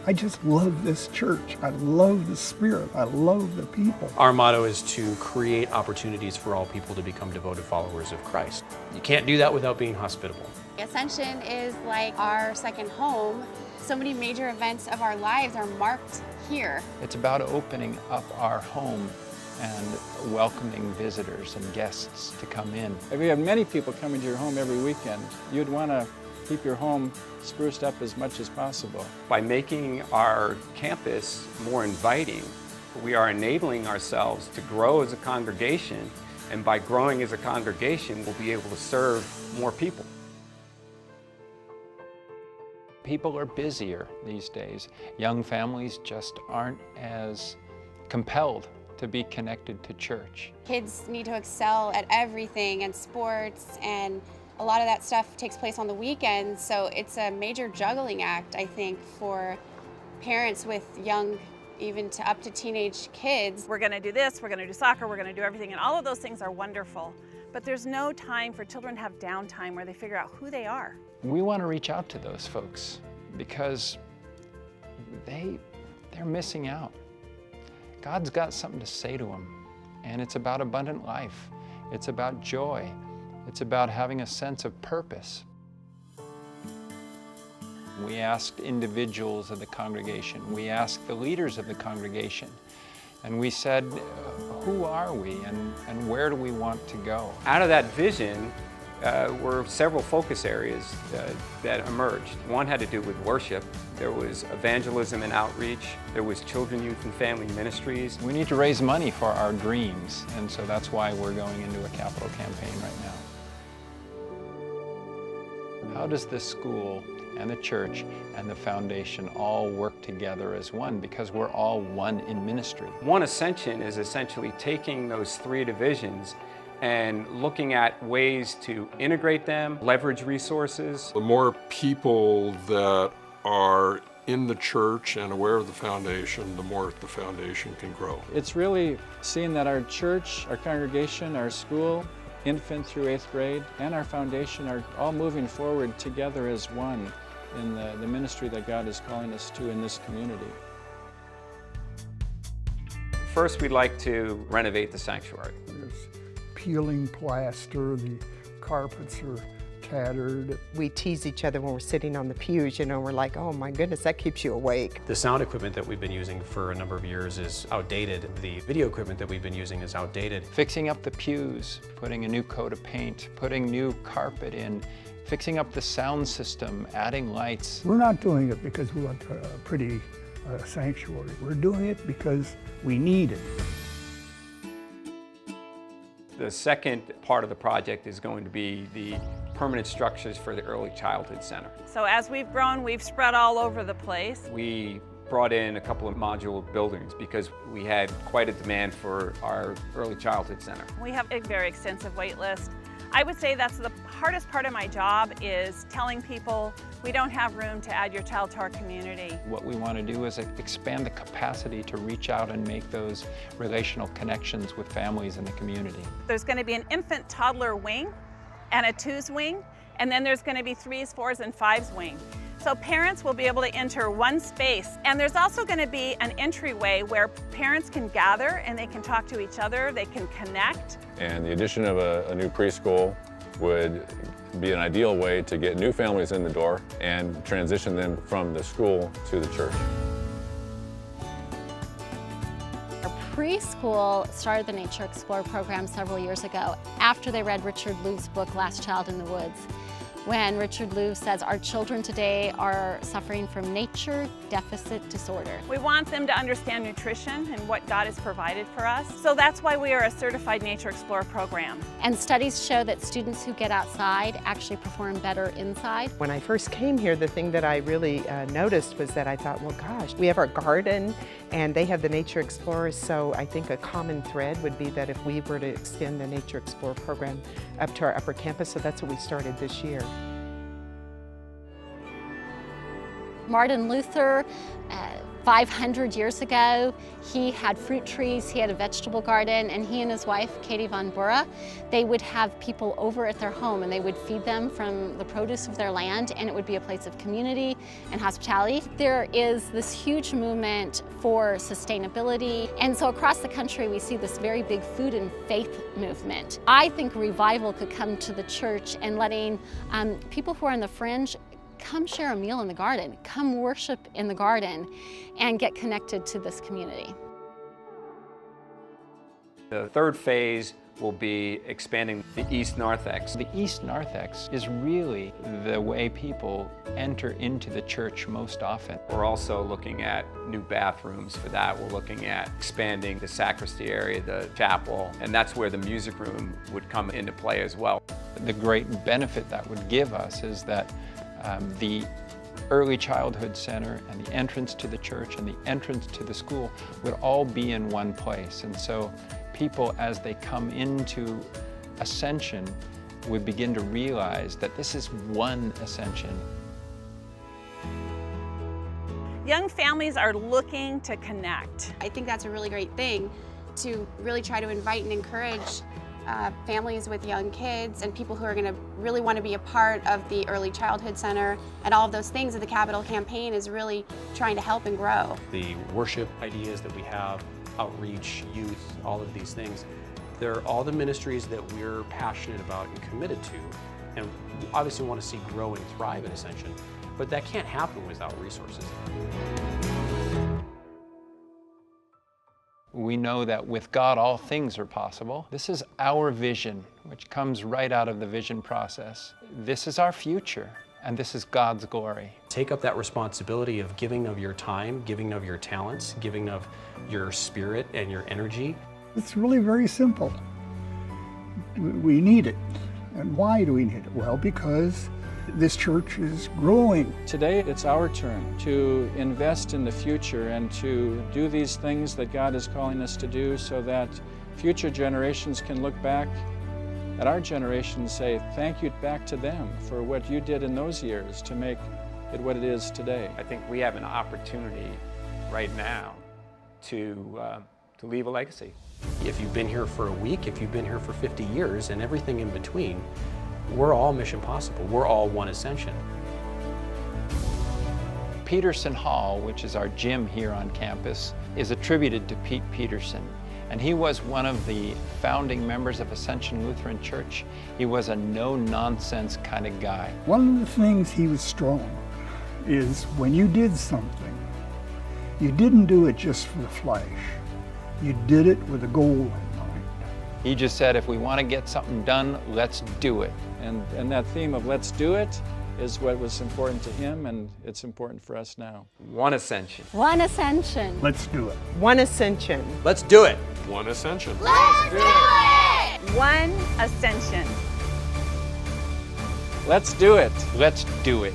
I just love this church. I love the spirit. I love the people. Our motto is to create opportunities for all people to become devoted followers of Christ. You can't do that without being hospitable. Ascension is like our second home. So many major events of our lives are marked here. It's about opening up our home and welcoming visitors and guests to come in. If you have many people coming to your home every weekend, you'd want to keep your home spruced up as much as possible. By making our campus more inviting, we are enabling ourselves to grow as a congregation, and by growing as a congregation, we'll be able to serve more people. People are busier these days. Young families just aren't as compelled to be connected to church. Kids need to excel at everything and sports, and a lot of that stuff takes place on the weekends, so it's a major juggling act, I think, for parents with young, even to up to teenage kids. We're going to do this, we're going to do soccer, we're going to do everything, and all of those things are wonderful. But there's no time for children to have downtime where they figure out who they are. We want to reach out to those folks because they're missing out. God's got something to say to them, and it's about abundant life. It's about joy. It's about having a sense of purpose. We asked individuals of the congregation, we asked the leaders of the congregation, and we said, who are we and where do we want to go? Out of that vision were several focus areas that emerged. One had to do with worship. There was evangelism and outreach. There was children, youth, and family ministries. We need to raise money for our dreams, and so that's why we're going into a capital campaign right now. How does this school and the church and the foundation all work together as one? Because we're all one in ministry. One Ascension is essentially taking those three divisions and looking at ways to integrate them, leverage resources. The more people that are in the church and aware of the foundation, the more the foundation can grow. It's really seeing that our church, our congregation, our school, infant through 8th grade, and our foundation are all moving forward together as one in the ministry that God is calling us to in this community. First, we'd like to renovate the sanctuary. There's peeling plaster, the carpets are tattered. We tease each other when we're sitting on the pews, you know, we're like, oh my goodness, that keeps you awake. The sound equipment that we've been using for a number of years is outdated. The video equipment that we've been using is outdated. Fixing up the pews, putting a new coat of paint, putting new carpet in, fixing up the sound system, adding lights. We're not doing it because we want a pretty sanctuary. We're doing it because we need it. The second part of the project is going to be the permanent structures for the Early Childhood Center. So as we've grown, we've spread all over the place. We brought in a couple of modular buildings because we had quite a demand for our Early Childhood Center. We have a very extensive wait list. I would say that's the hardest part of my job, is telling people we don't have room to add your child to our community. What we want to do is expand the capacity to reach out and make those relational connections with families in the community. There's going to be an infant toddler wing and a 2s wing, and then there's going to be 3s, 4s, and 5s wing. So parents will be able to enter one space, and there's also going to be an entryway where parents can gather and they can talk to each other, they can connect. And the addition of a new preschool would be an ideal way to get new families in the door and transition them from the school to the church. Our preschool started the Nature Explorer program several years ago after they read Richard Louve's book, Last Child in the Woods, when Richard Louve says our children today are suffering from nature deficit disorder. We want them to understand nutrition and what God has provided for us. So that's why we are a certified Nature Explorer program. And studies show that students who get outside actually perform better inside. When I first came here, the thing that I really noticed was that I thought, well, gosh, we have our garden and they have the Nature Explorers, so I think a common thread would be that if we were to extend the Nature Explorer program up to our upper campus, so that's what we started this year. Martin Luther 500 years ago, he had fruit trees, he had a vegetable garden, and he and his wife, Katie Von Bura, they would have people over at their home and they would feed them from the produce of their land, and it would be a place of community and hospitality. There is this huge movement for sustainability, and so across the country we see this very big food and faith movement. I think revival could come to the church and letting people who are on the fringe come share a meal in the garden, come worship in the garden, and get connected to this community. The third phase will be expanding the East Narthex. The East Narthex is really the way people enter into the church most often. We're also looking at new bathrooms for that. We're looking at expanding the sacristy area, the chapel, and that's where the music room would come into play as well. The great benefit that would give us is that the early childhood center and the entrance to the church and the entrance to the school would all be in one place. And so people, as they come into Ascension, would begin to realize that this is one Ascension. Young families are looking to connect. I think that's a really great thing, to really try to invite and encourage families with young kids and people who are going to really want to be a part of the Early Childhood Center and all of those things that the Capital Campaign is really trying to help and grow. The worship ideas that we have, outreach, youth, all of these things, they're all the ministries that we're passionate about and committed to, and we obviously want to see grow and thrive in Ascension, but that can't happen without resources. We know that with God all things are possible. This is our vision, which comes right out of the vision process. This is our future, and this is God's glory. Take up that responsibility of giving of your time, giving of your talents, giving of your spirit and your energy. It's really very simple. We need it. And why do we need it? Well, because this church is growing. Today, it's our turn to invest in the future and to do these things that God is calling us to do so that future generations can look back at our generation and say, thank you back to them for what you did in those years to make it what it is today. I think we have an opportunity right now to leave a legacy. If you've been here for a week, if you've been here for 50 years, and everything in between, we're all Mission Possible. We're all one Ascension. Peterson Hall, which is our gym here on campus, is attributed to Pete Peterson. And he was one of the founding members of Ascension Lutheran Church. He was a no-nonsense kind of guy. One of the things he was strong on is when you did something, you didn't do it just for the flesh. You did it with a goal in mind. He just said, if we want to get something done, let's do it. And that theme of let's do it is what was important to him, and it's important for us now. One Ascension. One Ascension. Let's do it. One Ascension. Let's do it. One Ascension. Let's do it! One Ascension. Let's do it. Let's do it.